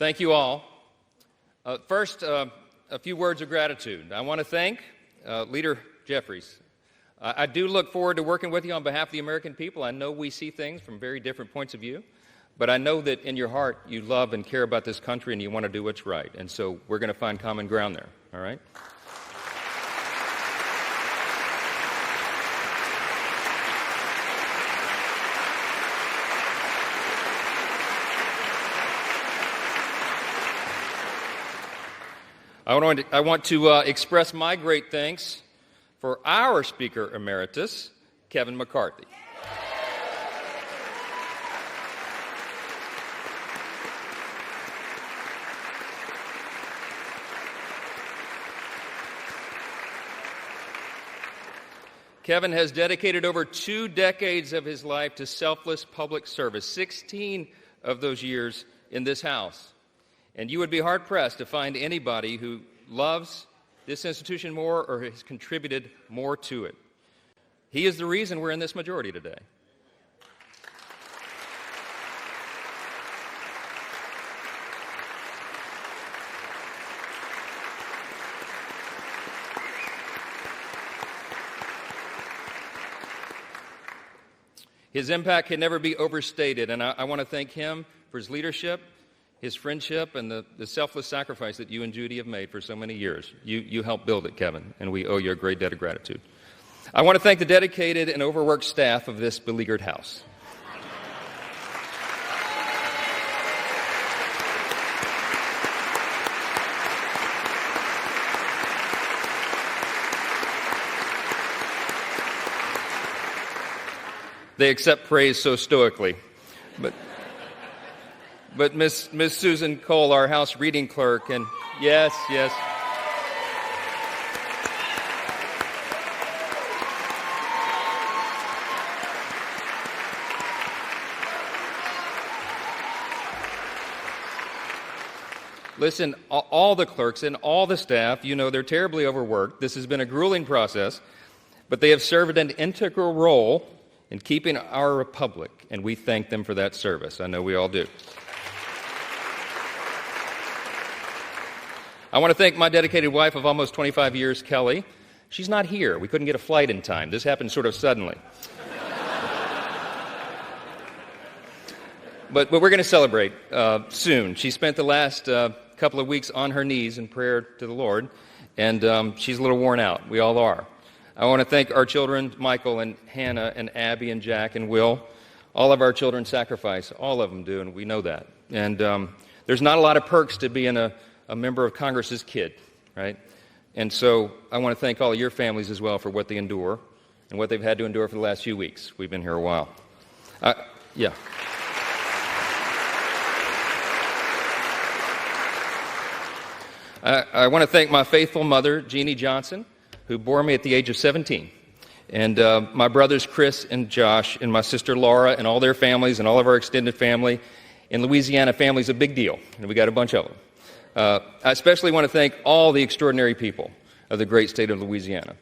Thank you all. First, a few words of gratitude. I want to thank Leader Jeffries. I do look forward to working with you on behalf of the American people. I know we see things from very different points of view, but I know that in your heart you love and care about this country and you want to do what's right. And so we're going to find common ground there, all right? I want to express my great thanks for our Speaker Emeritus, Kevin McCarthy. Kevin has dedicated over 2 decades of his life to selfless public service, 16 of those years in this House. And you would be hard-pressed to find anybody who loves this institution more or has contributed more to it. He is the reason we're in this majority today. His impact can never be overstated, and I want to thank him for his leadership, his friendship, and the selfless sacrifice that you and Judy have made for so many years. You helped build it, Kevin, and we owe you a great debt of gratitude. I want to thank the dedicated and overworked staff of this beleaguered House. They accept praise so stoically. But Miss Susan Cole, our House reading clerk, and yes. Listen, all the clerks and all the staff, you know they're terribly overworked. This has been a grueling process, but they have served an integral role in keeping our republic, and we thank them for that service. I know we all do. I want to thank my dedicated wife of almost 25 years, Kelly. She's not here. We couldn't get a flight in time. This happened sort of suddenly. But we're going to celebrate soon. She spent the last couple of weeks on her knees in prayer to the Lord, and she's a little worn out. We all are. I want to thank our children, Michael and Hannah and Abby and Jack and Will. All of our children sacrifice. All of them do, and we know that. And there's not a lot of perks to being a member of Congress's kid, right? And so I want to thank all of your families as well for what they endure and what they've had to endure for the last few weeks. We've been here a while. Yeah. I want to thank my faithful mother, Jeannie Johnson, who bore me at the age of 17. And my brothers, Chris and Josh, and my sister, Laura, and all their families, and all of our extended family. In Louisiana, family's a big deal, and we got a bunch of them. I especially want to thank all the extraordinary people of the great state of Louisiana.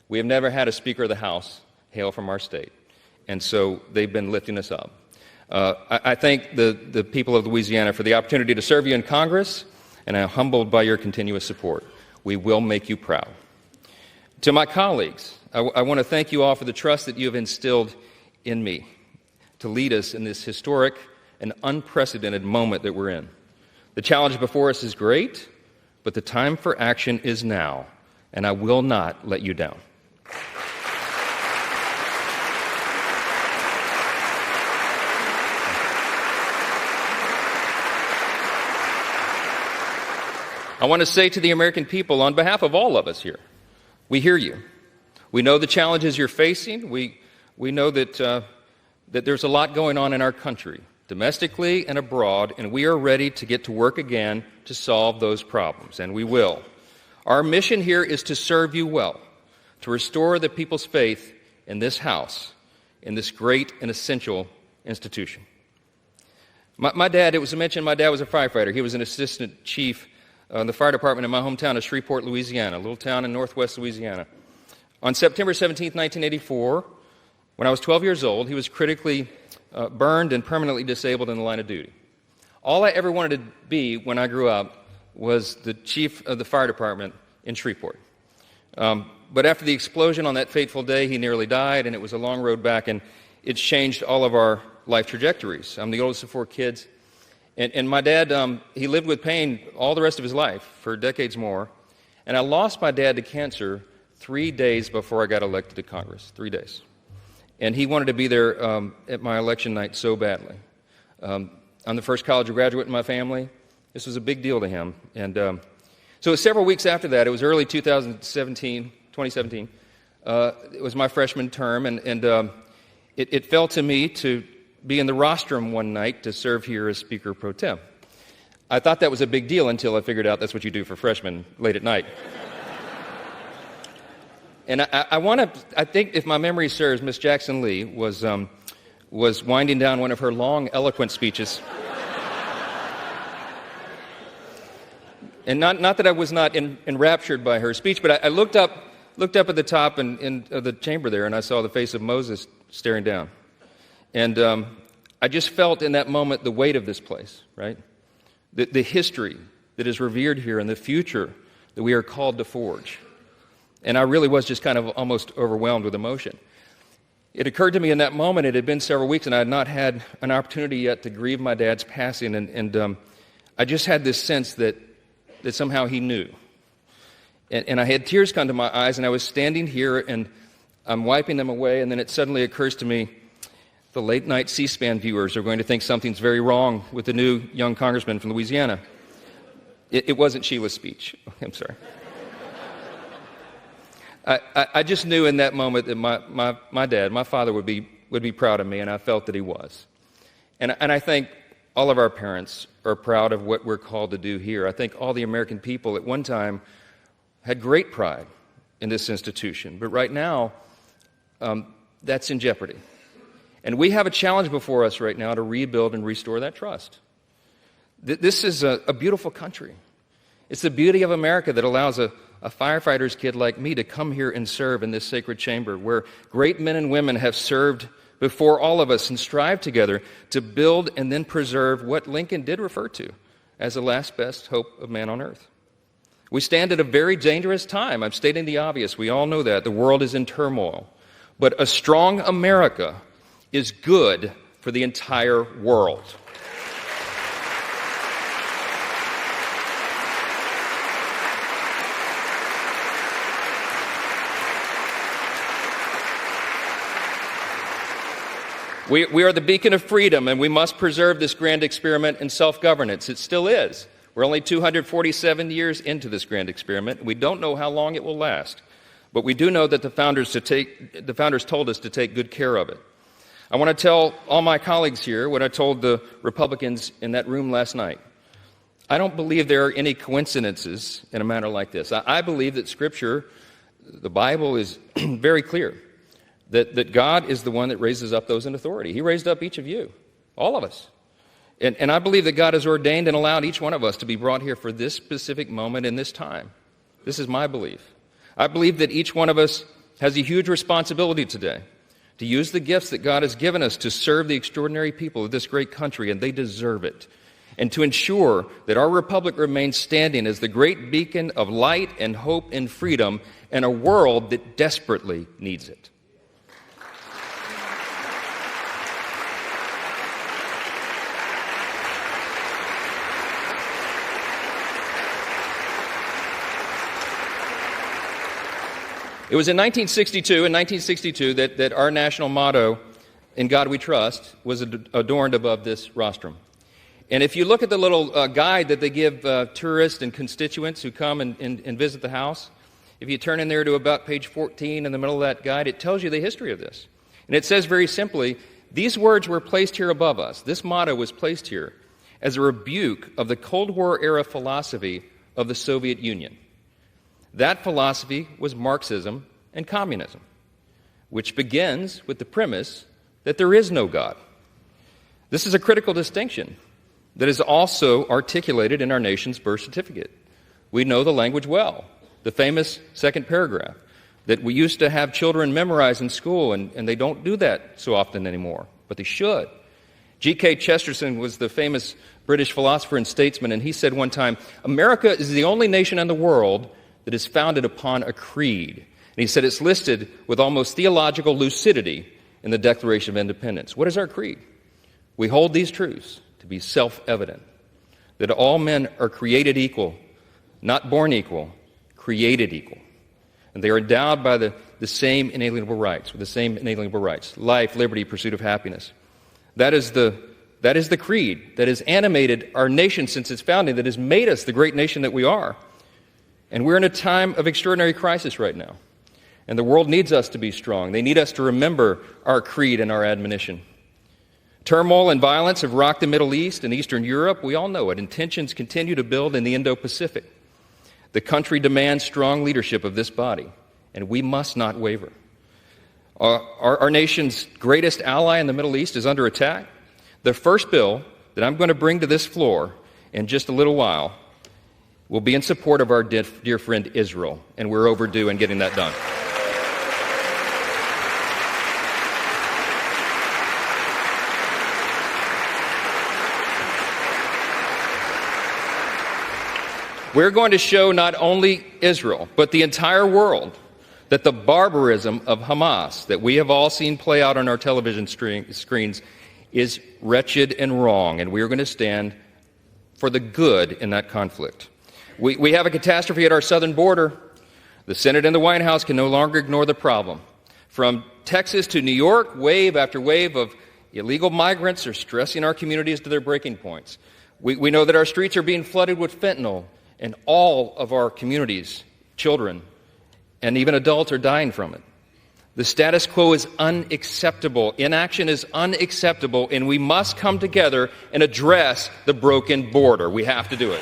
We have never had a Speaker of the House hail from our state, and so they've been lifting us up. I thank the people of Louisiana for the opportunity to serve you in Congress, and I'm humbled by your continuous support. We will make you proud. To my colleagues, I want to thank you all for the trust that you have instilled in me to lead us in this historic and unprecedented moment that we're in. The challenge before us is great, but the time for action is now, and I will not let you down. I want to say to the American people, on behalf of all of us here, we hear you. We know the challenges you're facing. We know that there's a lot going on in our country, domestically and abroad, and we are ready to get to work again to solve those problems, and we will. Our mission here is to serve you well, to restore the people's faith in this House, in this great and essential institution. My dad, it was mentioned, my dad was a firefighter. He was an assistant chief in the fire department in my hometown of Shreveport, Louisiana, a little town in northwest Louisiana. On September 17, 1984, when I was 12 years old, he was critically burned and permanently disabled in the line of duty. All I ever wanted to be when I grew up was the chief of the fire department in Shreveport. But after the explosion on that fateful day, he nearly died, and it was a long road back, and it's changed all of our life trajectories. I'm the oldest of 4 kids, and my dad, he lived with pain all the rest of his life, for decades more, and I lost my dad to cancer 3 days before I got elected to Congress, 3 days. And he wanted to be there at my election night so badly. I'm the first college graduate in my family. This was a big deal to him. And so it was several weeks after that. It was early 2017. It was my freshman term, and it fell to me to be in the rostrum one night to serve here as Speaker Pro Tem. I thought that was a big deal until I figured out that's what you do for freshmen late at night. And I think if my memory serves, Miss Jackson Lee was winding down one of her long, eloquent speeches. And not that I was not enraptured by her speech, but I looked up at the top of the chamber there, and I saw the face of Moses staring down. And I just felt in that moment the weight of this place, right? The history that is revered here and the future that we are called to forge. And I really was just kind of almost overwhelmed with emotion. It occurred to me in that moment, it had been several weeks, and I had not had an opportunity yet to grieve my dad's passing, and I just had this sense that somehow he knew. And I had tears come to my eyes, and I was standing here, and I'm wiping them away, and then it suddenly occurs to me, the late-night C-SPAN viewers are going to think something's very wrong with the new young congressman from Louisiana. It wasn't Sheila's speech. I'm sorry. I just knew in that moment that my dad, my father, would be proud of me, and I felt that he was. And I think all of our parents are proud of what we're called to do here. I think all the American people at one time had great pride in this institution, but right now, that's in jeopardy. And we have a challenge before us right now to rebuild and restore that trust. This is a beautiful country. It's the beauty of America that allows a firefighter's kid like me to come here and serve in this sacred chamber where great men and women have served before all of us and strive together to build and then preserve what Lincoln did refer to as the last best hope of man on earth. We stand at a very dangerous time. I'm stating the obvious. We all know that. The world is in turmoil. But a strong America is good for the entire world. We are the beacon of freedom, and we must preserve this grand experiment in self-governance. It still is. We're only 247 years into this grand experiment. We don't know how long it will last, but we do know that the founders told us to take good care of it. I want to tell all my colleagues here what I told the Republicans in that room last night. I don't believe there are any coincidences in a matter like this. I believe that Scripture, the Bible, is very clear. That God is the one that raises up those in authority. He raised up each of you, all of us. And I believe that God has ordained and allowed each one of us to be brought here for this specific moment in this time. This is my belief. I believe that each one of us has a huge responsibility today to use the gifts that God has given us to serve the extraordinary people of this great country, and they deserve it. And to ensure that our republic remains standing as the great beacon of light and hope and freedom in a world that desperately needs it. It was in 1962 that our national motto, "In God We Trust," was adorned above this rostrum. And if you look at the little guide that they give tourists and constituents who come and visit the house, if you turn in there to about page 14 in the middle of that guide, it tells you the history of this. And it says very simply, these words were placed here above us. This motto was placed here as a rebuke of the Cold War era philosophy of the Soviet Union. That philosophy was Marxism and communism, which begins with the premise that there is no God. This is a critical distinction that is also articulated in our nation's birth certificate. We know the language well, the famous second paragraph that we used to have children memorize in school, and they don't do that so often anymore, but they should. G.K. Chesterton was the famous British philosopher and statesman, and he said one time, America is the only nation in the world that is founded upon a creed. And he said it's listed with almost theological lucidity in the Declaration of Independence. What is our creed? We hold these truths to be self-evident, that all men are created equal, not born equal, created equal. And they are endowed by the same inalienable rights, with the same inalienable rights: life, liberty, pursuit of happiness. That is the creed that has animated our nation since its founding, that has made us the great nation that we are. And we're in a time of extraordinary crisis right now. And the world needs us to be strong. They need us to remember our creed and our admonition. Turmoil and violence have rocked the Middle East and Eastern Europe. We all know it. And tensions continue to build in the Indo-Pacific. The country demands strong leadership of this body, and we must not waver. Our nation's greatest ally in the Middle East is under attack. The first bill that I'm going to bring to this floor in just a little while will be in support of our dear friend Israel, and we're overdue in getting that done. We're going to show not only Israel, but the entire world, that the barbarism of Hamas that we have all seen play out on our television screens is wretched and wrong, and we are going to stand for the good in that conflict. We have a catastrophe at our southern border. The Senate and the White House can no longer ignore the problem. From Texas to New York, wave after wave of illegal migrants are stressing our communities to their breaking points. We know that our streets are being flooded with fentanyl, and all of our communities, children, and even adults are dying from it. The status quo is unacceptable. Inaction is unacceptable, and we must come together and address the broken border. We have to do it.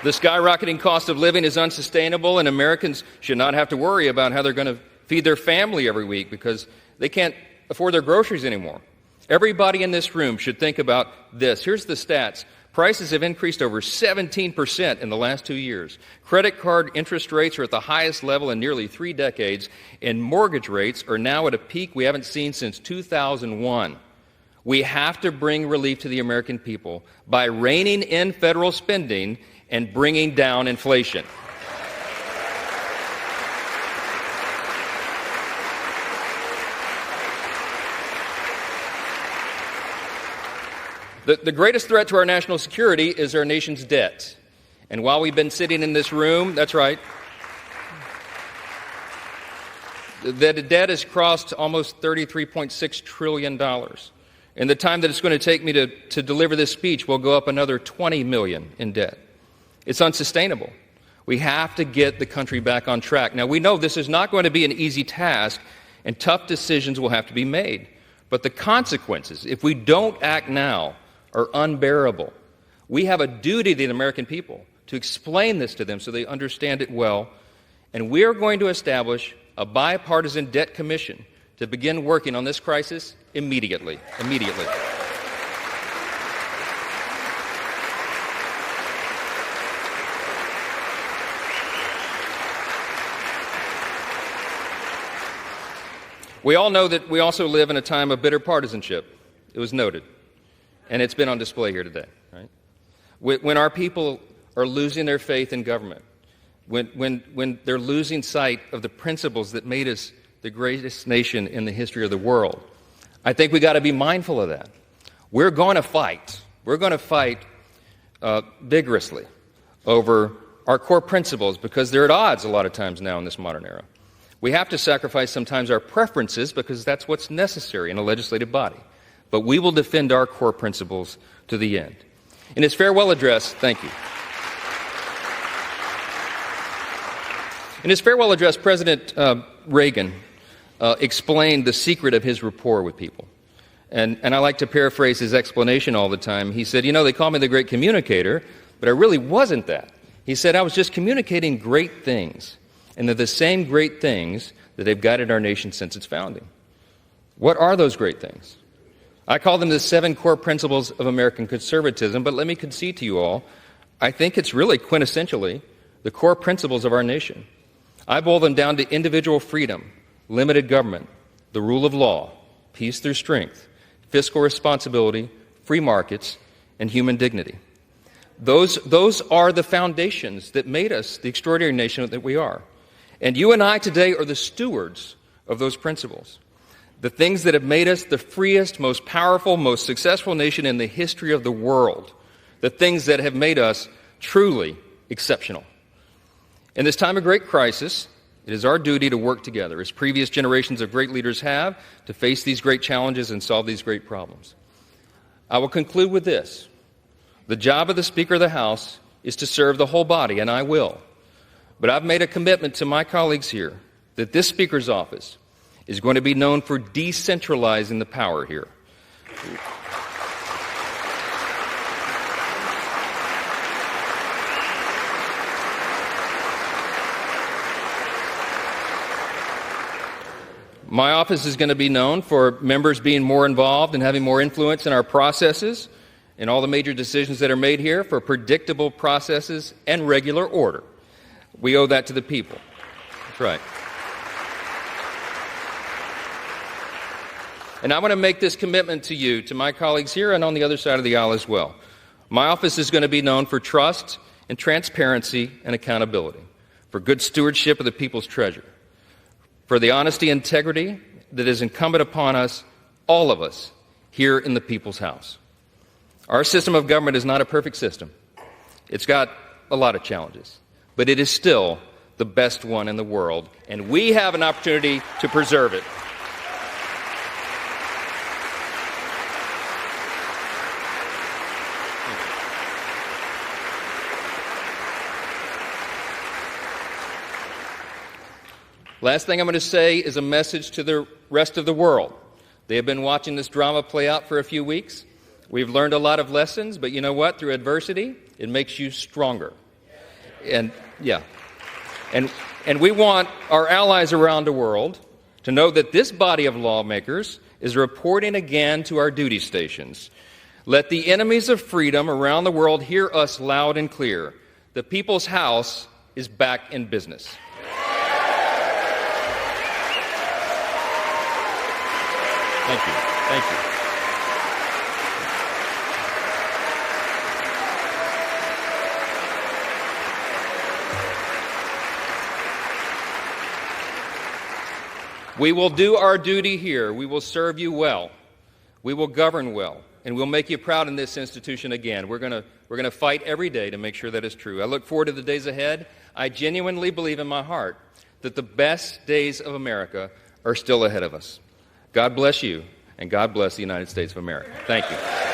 The skyrocketing cost of living is unsustainable, and Americans should not have to worry about how they're going to feed their family every week because they can't afford their groceries anymore. Everybody in this room should think about this. Here's the stats. Prices have increased over 17% in the last 2 years. Credit card interest rates are at the highest level in nearly 3 decades, and mortgage rates are now at a peak we haven't seen since 2001. We have to bring relief to the American people by reining in federal spending and bringing down inflation. The greatest threat to our national security is our nation's debt. And while we've been sitting in this room, that's right, the debt has crossed almost $33.6 trillion. In the time that it's going to take me to deliver this speech, we'll go up another $20 million in debt. It's unsustainable. We have to get the country back on track. Now, we know this is not going to be an easy task, and tough decisions will have to be made. But the consequences, if we don't act now, are unbearable. We have a duty to the American people to explain this to them so they understand it well. And we are going to establish a bipartisan debt commission to begin working on this crisis immediately. We all know that we also live in a time of bitter partisanship. It was noted, and it's been on display here today. Right? When our people are losing their faith in government, when they're losing sight of the principles that made us the greatest nation in the history of the world, I think we got to be mindful of that. We're going to fight. We're going to fight vigorously over our core principles because they're at odds a lot of times now in this modern era. We have to sacrifice sometimes our preferences because that's what's necessary in a legislative body. But we will defend our core principles to the end. In his farewell address, thank you. In his farewell address, President Reagan explained the secret of his rapport with people. And I like to paraphrase his explanation all the time. He said, they call me the great communicator, but I really wasn't that. He said, I was just communicating great things. And they're the same great things that have guided our nation since its founding. What are those great things? I call them the 7 core principles of American conservatism, but let me concede to you all, I think it's really quintessentially the core principles of our nation. I boil them down to individual freedom, limited government, the rule of law, peace through strength, fiscal responsibility, free markets, and human dignity. Those are the foundations that made us the extraordinary nation that we are. And you and I today are the stewards of those principles. The things that have made us the freest, most powerful, most successful nation in the history of the world. The things that have made us truly exceptional. In this time of great crisis, it is our duty to work together, as previous generations of great leaders have, to face these great challenges and solve these great problems. I will conclude with this. The job of the Speaker of the House is to serve the whole body, and I will. But I've made a commitment to my colleagues here that this Speaker's office is going to be known for decentralizing the power here. My office is going to be known for members being more involved and having more influence in our processes and all the major decisions that are made here, for predictable processes and regular order. We owe that to the people. That's right. And I want to make this commitment to you, to my colleagues here and on the other side of the aisle as well. My office is going to be known for trust and transparency and accountability, for good stewardship of the people's treasure, for the honesty and integrity that is incumbent upon us, all of us, here in the people's house. Our system of government is not a perfect system. It's got a lot of challenges, but it is still the best one in the world, and we have an opportunity to preserve it. Last thing I'm going to say is a message to the rest of the world. They have been watching this drama play out for a few weeks. We've learned a lot of lessons, but you know what? Through adversity, it makes you stronger. And we want our allies around the world to know that this body of lawmakers is reporting again to our duty stations. Let the enemies of freedom around the world hear us loud and clear. The People's House is back in business. Thank you. Thank you. We will do our duty here. We will serve you well. We will govern well. And we'll make you proud in this institution again. We're going to fight every day to make sure that is true. I look forward to the days ahead. I genuinely believe in my heart that the best days of America are still ahead of us. God bless you, and God bless the United States of America. Thank you.